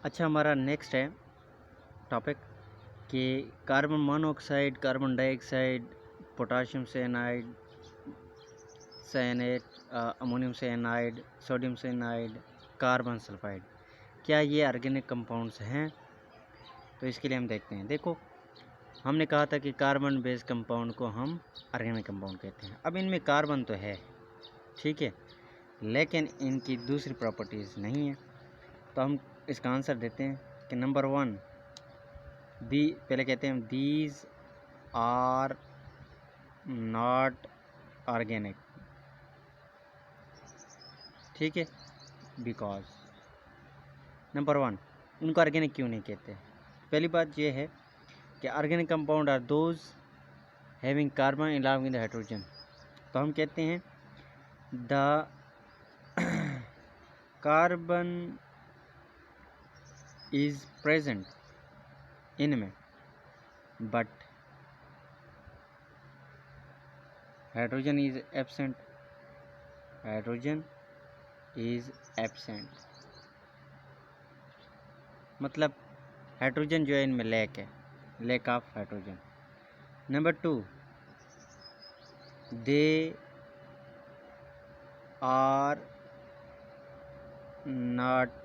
अच्छा, हमारा नेक्स्ट है टॉपिक कि carbon monoxide, carbon dioxide, potassium cyanide, cyanate, ammonium cyanide, sodium cyanide, carbon sulphide, क्या ये ऑर्गेनिक कंपाउंड्स हैं? तो इसके लिए हम देखते हैं। देखो, हमने कहा था कि कार्बन बेस्ड कंपाउंड को हम ऑर्गेनिक कंपाउंड कहते हैं। अब इनमें कार्बन तो है, ठीक है, लेकिन इनकी दूसरी प्रॉपर्टीज़ नहीं है। तो हम इसका आंसर देते हैं कि नंबर 1, पहले कहते हैं दीज आर नॉट ऑर्गेनिक, ठीक है, बिकॉज नंबर 1, उनको ऑर्गेनिक क्यों नहीं कहते? पहली बात यह है कि organic compound are those having carbon along with hydrogen. तो हम कहते हैं द कार्बन इज प्रेजेंट इनमें but hydrogen is absent, hydrogen is absent, मतलब हाइड्रोजन जो है इनमें लैक है, lack of hydrogen. Number 2, they are not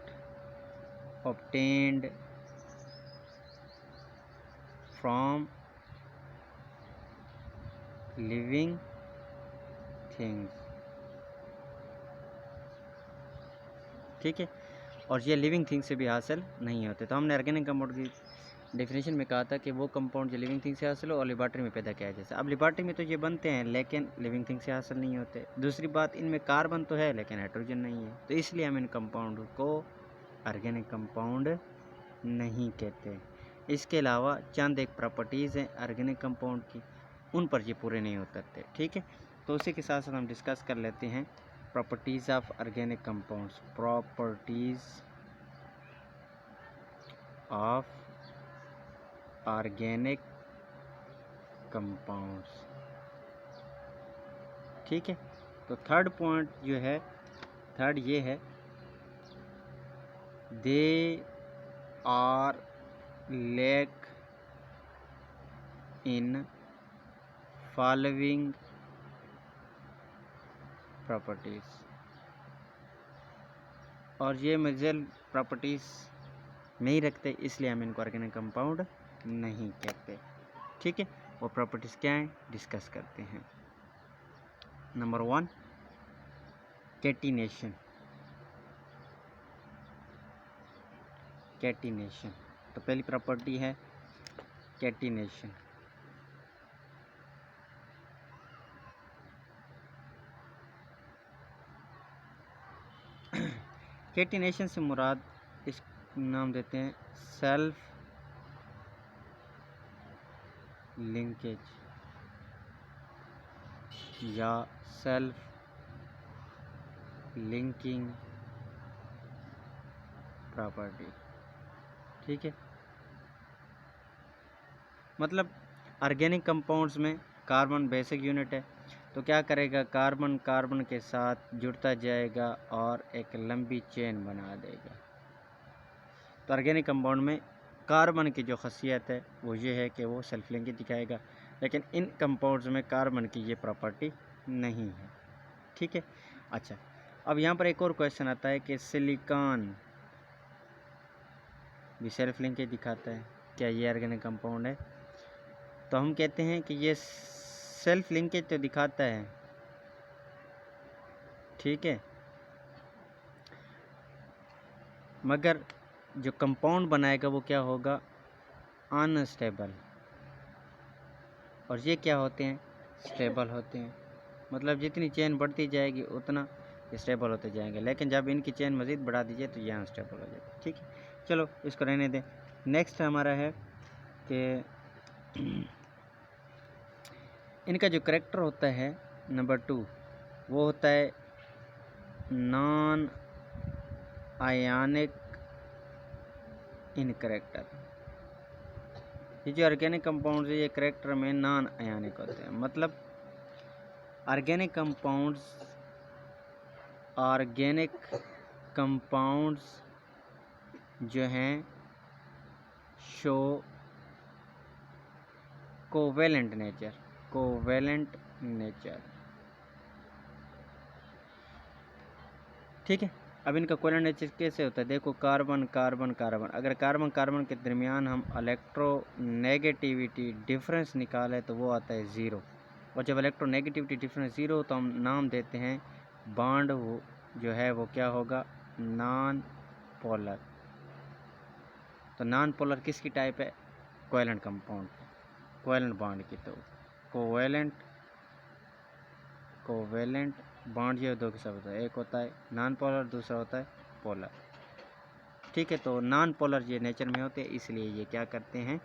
obtained from living things, ठीक है, और ये लिविंग थिंग से भी हासिल नहीं होते। तो हमने ऑर्गेनिक कंपाउंड की डेफिनेशन में कहा था कि वो कंपाउंड जो लिविंग थिंग से हासिल हो और लेबॉर्ट्री में पैदा किया जैसे। अब लेबॉर्ट्री में तो ये बनते हैं लेकिन लिविंग थिंग से हासिल नहीं होते। दूसरी बात, इनमें कार्बन तो है लेकिन हाइड्रोजन नहीं है, तो इसलिए हम इन कंपाउंड को ऑर्गेनिक कंपाउंड नहीं कहते। इसके अलावा चंद एक प्रॉपर्टीज़ हैं ऑर्गेनिक कंपाउंड की, उन पर ये पूरे नहीं उतरते, ठीक है। तो उसी के साथ साथ हम डिस्कस कर लेते हैं properties of organic compounds. Properties of organic compounds, ठीक है। तो थर्ड पॉइंट जो है, थर्ड ये है, they are lack in following properties, और ये मेजर प्रॉपर्टीज़ नहीं रखते, इसलिए हम इनको ऑर्गेनिक कंपाउंड नहीं कहते, ठीक है। वो प्रॉपर्टीज़ क्या हैं डिस्कस करते हैं। Number 1, catenation. कैटिनेशन, तो पहली प्रॉपर्टी है कैटिनेशन। कैटिनेशन से मुराद इस नाम देते हैं सेल्फ लिंकेज या सेल्फ लिंकिंग प्रॉपर्टी, ठीक है। मतलब ऑर्गेनिक कंपाउंड्स में कार्बन बेसिक यूनिट है, तो क्या करेगा, कार्बन कार्बन के साथ जुड़ता जाएगा और एक लंबी चेन बना देगा। तो ऑर्गेनिक कंपाउंड में कार्बन की जो खासियत है वो ये है कि वो सेल्फ लिंकेज दिखाएगा, लेकिन इन कंपाउंड्स में कार्बन की ये प्रॉपर्टी नहीं है, ठीक है। अच्छा, अब यहाँ पर एक और क्वेश्चन आता है कि सिलिकॉन भी सेल्फ लिंकेज दिखाता है, क्या ये ऑर्गेनिक कंपाउंड है? तो हम कहते हैं कि ये सेल्फ लिंकेज तो दिखाता है, ठीक है, मगर जो कंपाउंड बनाएगा वो क्या होगा, अनस्टेबल। और ये क्या होते हैं, स्टेबल होते हैं। मतलब जितनी चेन बढ़ती जाएगी उतना स्टेबल होते जाएंगे, लेकिन जब इनकी चेन मज़ीद बढ़ा दीजिए तो ये अनस्टेबल हो जाता है, ठीक है। चलो इसको रहने दें। नेक्स्ट हमारा है कि इनका जो करेक्टर होता है नंबर 2, वो होता है नॉन आयनिक इन करेक्टर। ये जो ऑर्गेनिक कंपाउंड्स है ये करेक्टर में नॉन आयनिक होते हैं। मतलब ऑर्गेनिक कंपाउंड्स जो हैं शो कोवेलेंट नेचर। ठीक है, अब इनका कोवेलेंट नेचर कैसे होता है? देखो, कार्बन कार्बन कार्बन, अगर कार्बन कार्बन के दरमियान हम इलेक्ट्रोनेगेटिविटी डिफरेंस निकालें तो वो आता है 0। और जब इलेक्ट्रोनेगेटिविटी डिफरेंस 0 हो तो हम नाम देते हैं बॉन्ड, वो जो है वो क्या होगा? Non polar. तो नॉन पोलर किसकी टाइप है? कोवेलेंट कंपाउंड, कोवेलेंट बॉन्ड की। तो कोवेलेंट बॉन्ड जो दो किस्म होता है, एक होता है नॉन पोलर, दूसरा होता है पोलर। ठीक है, तो नॉन पोलर ये नेचर में होते हैं, इसलिए ये क्या करते हैं,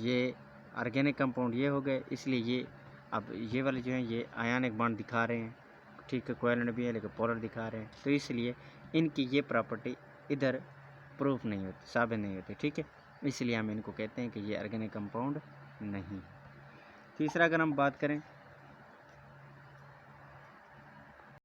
ये ऑर्गेनिक कंपाउंड ये हो गए, इसलिए ये अब ये वाले जो हैं ये आयनिक बॉन्ड दिखा रहे हैं। ठीक है, कोवेलेंट भी है लेकिन पोलर दिखा रहे हैं, तो इसलिए इनकी ये प्रॉपर्टी इधर प्रूफ नहीं होती, साबित नहीं होती। ठीक है, इसलिए हम इनको कहते हैं कि ये ऑर्गेनिक कंपाउंड नहीं। तीसरा अगर हम बात करें